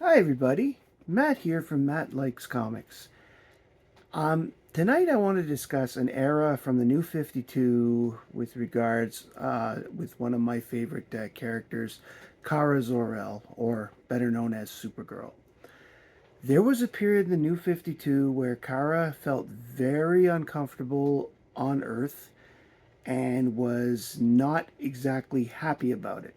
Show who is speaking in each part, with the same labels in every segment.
Speaker 1: Hi everybody, Matt here from Matt Likes Comics. Tonight I want to discuss an era from the New 52 with regards with one of my favorite characters, Kara Zor-El, or better known as Supergirl. There was a period in the New 52 where Kara felt very uncomfortable on Earth and was not exactly happy about it.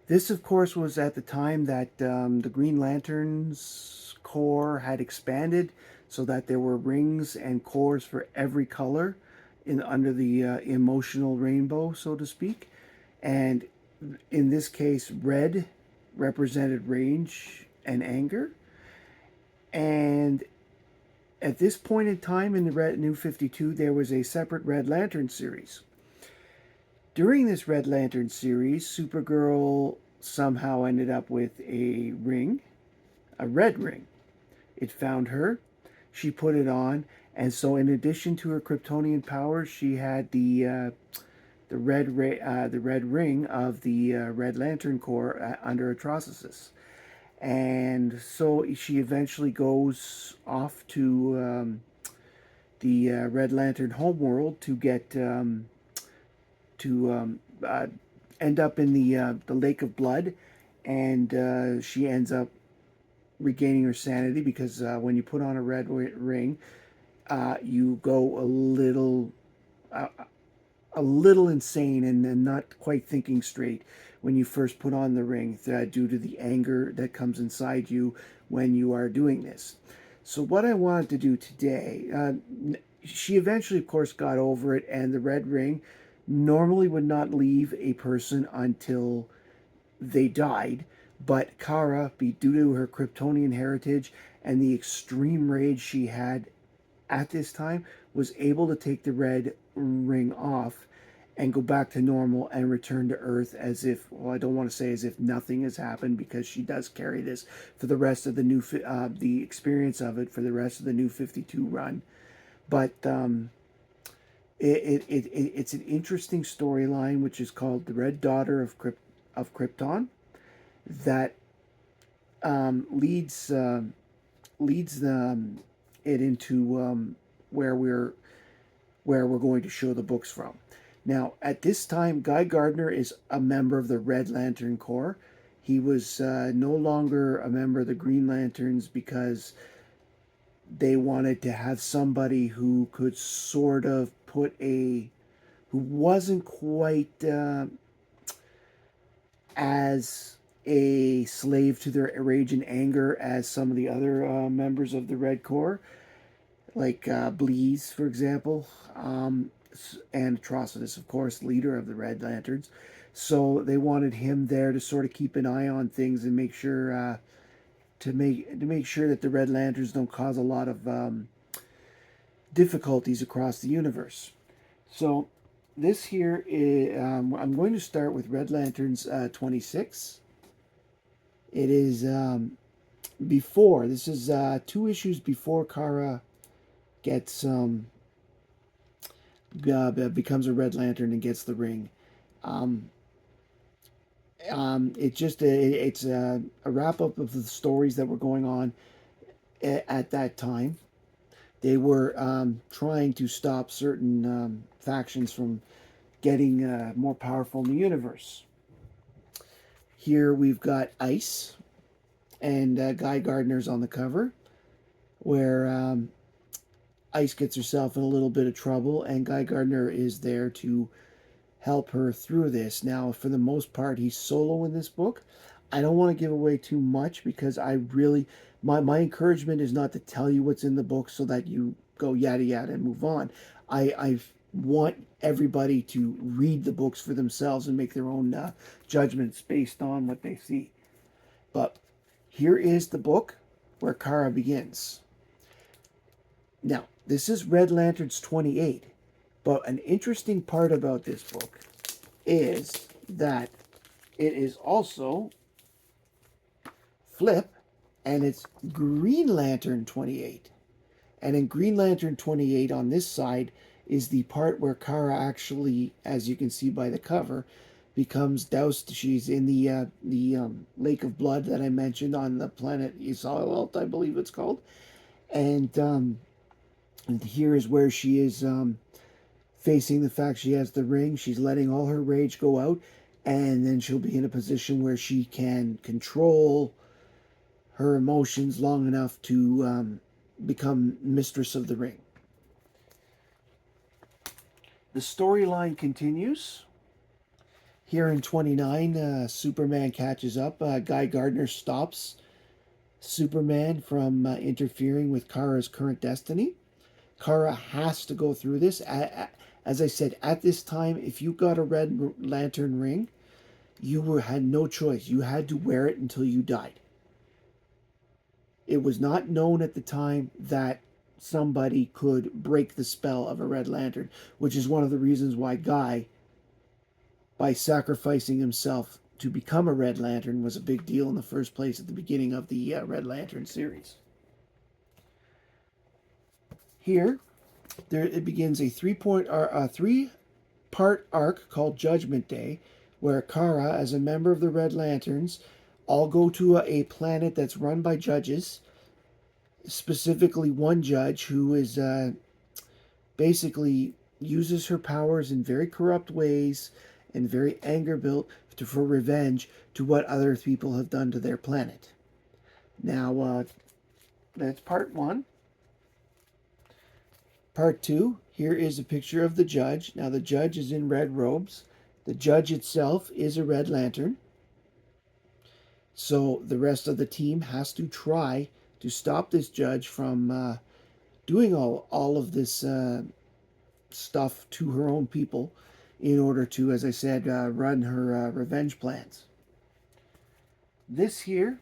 Speaker 1: This, of course, was at the time that the Green Lantern's Corps had expanded so that there were rings and cores for every color in under the emotional rainbow, so to speak. And in this case, red represented rage and anger. And at this point in time in the New 52, there was a separate Red Lantern series. During this Red Lantern series, Supergirl somehow ended up with a ring, a red ring. It found her. She put it on, and so in addition to her Kryptonian powers, she had the red ring of the Red Lantern Corps under Atrocitus. And so she eventually goes off to the Red Lantern homeworld to get to end up in the Lake of Blood, and she ends up regaining her sanity because when you put on a red ring, you go uh, a little insane and not quite thinking straight when you first put on the ring due to the anger that comes inside you when you are doing this. So what I wanted to do today, she eventually, of course, got over it, and the red ring normally would not leave a person until they died. But Kara, due to her Kryptonian heritage and the extreme rage she had at this time, was able to take the red ring off and go back to normal and return to Earth as if, well, I don't want to say as if nothing has happened, because she does carry this for the rest of the experience of it for the rest of the New 52 run. But it's an interesting storyline, which is called the Red Daughter of Krypton, that leads it into where we're going to show the books from. Now, at this time, Guy Gardner is a member of the Red Lantern Corps. He was no longer a member of the Green Lanterns because they wanted to have somebody who could sort of who wasn't quite as a slave to their rage and anger as some of the other members of the Red Corps, like Bleeze, for example, and Atrocitus, of course, leader of the Red Lanterns. So they wanted him there to sort of keep an eye on things and make sure to make sure that the Red Lanterns don't cause a lot of difficulties across the universe. So this here is, I'm going to start with Red Lanterns 26. It is before, this is 2 issues before Kara gets becomes a Red Lantern and gets the ring. Um, it's a wrap up of the stories that were going on at that time. They were trying to stop certain factions from getting more powerful in the universe. Here we've got Ice, and Guy Gardner's on the cover, where Ice gets herself in a little bit of trouble, and Guy Gardner is there to help her through this. Now, for the most part, he's solo in this book. I don't want to give away too much because I really, my encouragement is not to tell you what's in the book so that you go yada yada and move on. I want everybody to read the books for themselves and make their own judgments based on what they see. But here is the book where Kara begins. Now, this is Red Lanterns 28, but an interesting part about this book is that it is also flip, and it's Green Lantern 28. And in Green Lantern 28 on this side is the part where Kara actually, as you can see by the cover, becomes doused. She's in the lake of blood that I mentioned on the planet Ysolalt, I believe it's called. And here is where she is facing the fact she has the ring. She's letting all her rage go out, and then she'll be in a position where she can control her emotions long enough to become mistress of the ring. The storyline continues. Here in 29, Superman catches up. Guy Gardner stops Superman from interfering with Kara's current destiny. Kara has to go through this. As I said, at this time, if you got a Red Lantern ring, had no choice. You had to wear it until you died. It was not known at the time that somebody could break the spell of a Red Lantern, which is one of the reasons why Guy, by sacrificing himself to become a Red Lantern, was a big deal in the first place at the beginning of the Red Lantern series. Here, it begins a three-part arc called Judgment Day, where Kara, as a member of the Red Lanterns, all go to a planet that's run by judges, specifically one judge who is basically uses her powers in very corrupt ways and very anger-built for revenge to what other people have done to their planet. Now, that's part one. Part two, here is a picture of the judge. Now, the judge is in red robes. The judge itself is a Red Lantern. So the rest of the team has to try to stop this judge from doing all of this stuff to her own people in order to, as I said, run her revenge plans. This here,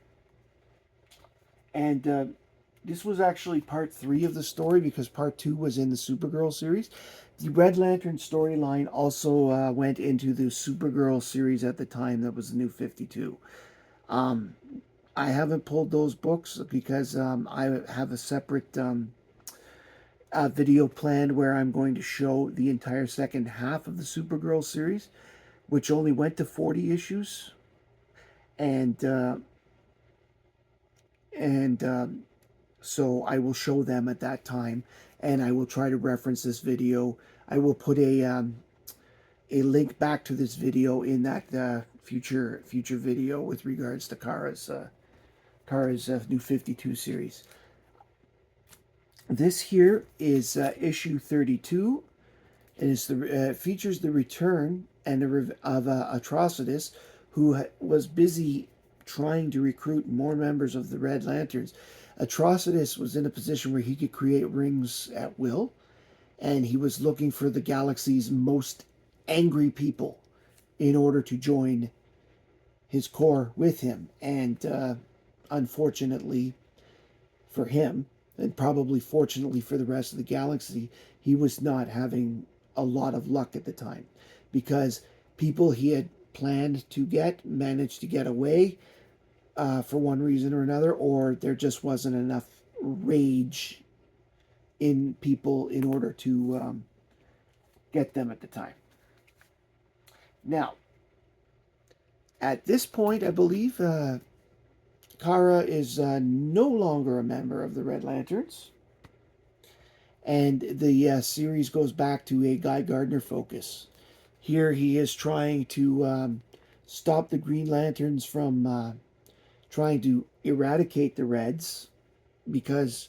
Speaker 1: and this was actually part 3 of the story because part 2 was in the Supergirl series. The Red Lantern storyline also went into the Supergirl series at the time. That was the New 52. I haven't pulled those books because I have a separate video planned where I'm going to show the entire second half of the Supergirl series, which only went to 40 issues. So I will show them at that time, and I will try to reference this video. I will put a link back to this video in that future video with regards to Kara's New 52 series. This here is issue 32, and it features the return of Atrocitus, who was busy trying to recruit more members of the Red Lanterns. Atrocitus was in a position where he could create rings at will, and he was looking for the galaxy's most angry people in order to join his corps with him. And unfortunately for him, and probably fortunately for the rest of the galaxy, he was not having a lot of luck at the time, because people he had planned to get managed to get away for one reason or another, or there just wasn't enough rage in people in order to get them at the time. Now, at this point, I believe Kara is no longer a member of the Red Lanterns, and the series goes back to a Guy Gardner focus. Here he is trying to stop the Green Lanterns from trying to eradicate the Reds, because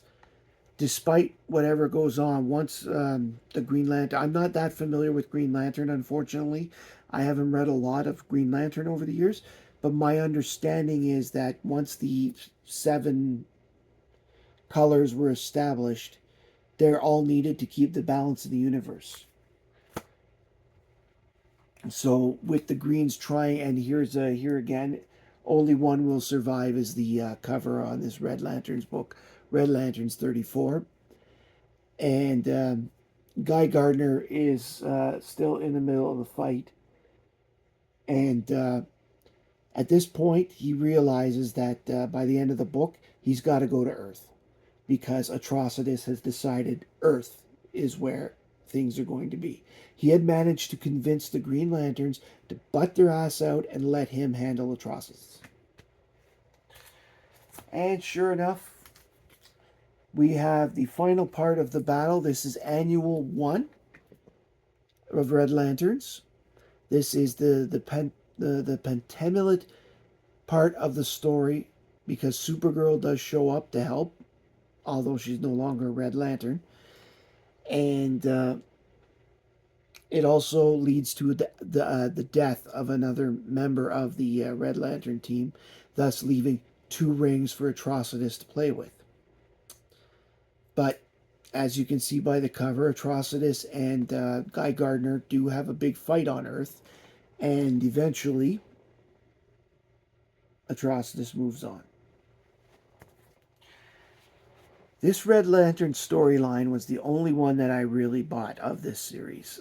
Speaker 1: despite whatever goes on, once the Green Lantern... I'm not that familiar with Green Lantern, unfortunately. I haven't read a lot of Green Lantern over the years, but my understanding is that once the 7 colors were established, they're all needed to keep the balance of the universe. So with the Greens trying, and here again, only one will survive is the cover on this Red Lanterns book, Red Lanterns 34. And Guy Gardner is still in the middle of the fight. And at this point, he realizes that by the end of the book, he's got to go to Earth, because Atrocitus has decided Earth is where things are going to be. He had managed to convince the Green Lanterns to butt their ass out and let him handle Atrocitus. And sure enough, we have the final part of the battle. This is Annual 1 of Red Lanterns. This is the pentamillet part of the story because Supergirl does show up to help, although she's no longer a Red Lantern. And it also leads to the death of another member of the Red Lantern team, thus leaving 2 rings for Atrocitus to play with. But as you can see by the cover, Atrocitus and Guy Gardner do have a big fight on Earth, and eventually Atrocitus moves on. This Red Lantern storyline was the only one that I really bought of this series.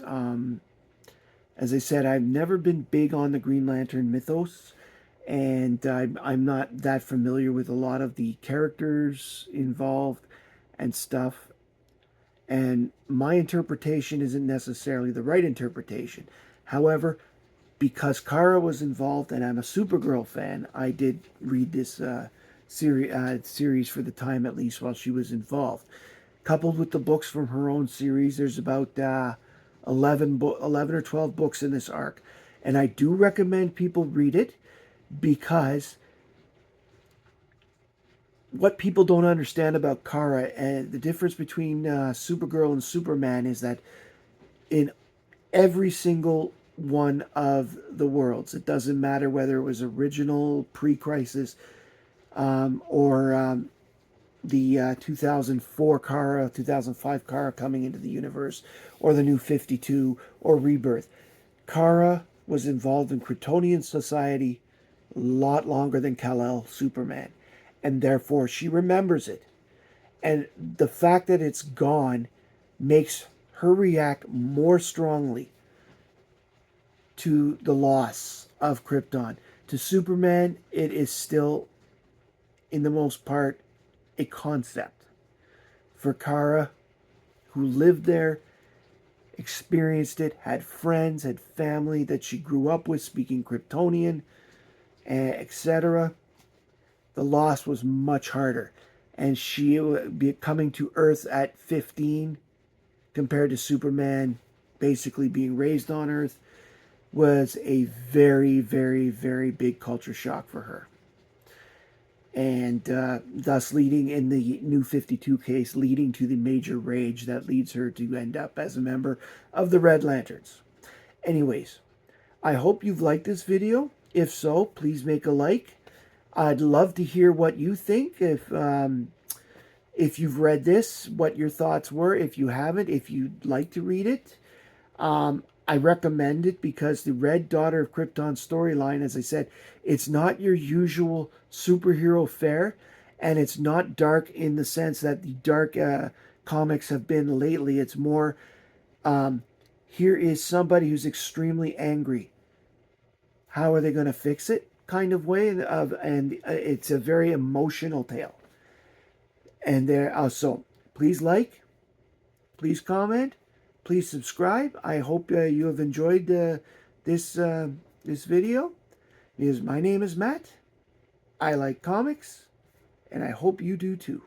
Speaker 1: As I said, I've never been big on the Green Lantern mythos, and I'm not that familiar with a lot of the characters involved and stuff. And my interpretation isn't necessarily the right interpretation. However, because Kara was involved and I'm a Supergirl fan, I did read this series for the time, at least, while she was involved. Coupled with the books from her own series, there's about 11 or 12 books in this arc. And I do recommend people read it because what people don't understand about Kara and the difference between Supergirl and Superman is that in every single one of the worlds, it doesn't matter whether it was original, pre-crisis, or the 2004 Kara, 2005 Kara coming into the universe, or the New 52, or Rebirth. Kara was involved in Kryptonian society a lot longer than Kal-El Superman, and therefore she remembers it. And the fact that it's gone makes her react more strongly to the loss of Krypton. To Superman, it is still, in the most part, a concept. For Kara, who lived there, experienced it, had friends, had family that she grew up with speaking Kryptonian, etc., the loss was much harder. And she be coming to Earth at 15 compared to Superman basically being raised on Earth was a very, very, very big culture shock for her. And thus leading, in the New 52 case, leading to the major rage that leads her to end up as a member of the Red Lanterns. Anyways, I hope you've liked this video. If so, please make a like. I'd love to hear what you think. If you've read this, what your thoughts were. If you haven't, if you'd like to read it. I recommend it because the Red Daughter of Krypton storyline, as I said, it's not your usual superhero fare, and it's not dark in the sense that the dark comics have been lately. It's more, here is somebody who's extremely angry. How are they going to fix it? Kind of way, and it's a very emotional tale. And there, so please like, please comment, please subscribe. I hope you have enjoyed this video. Because my name is Matt. I like comics, and I hope you do too.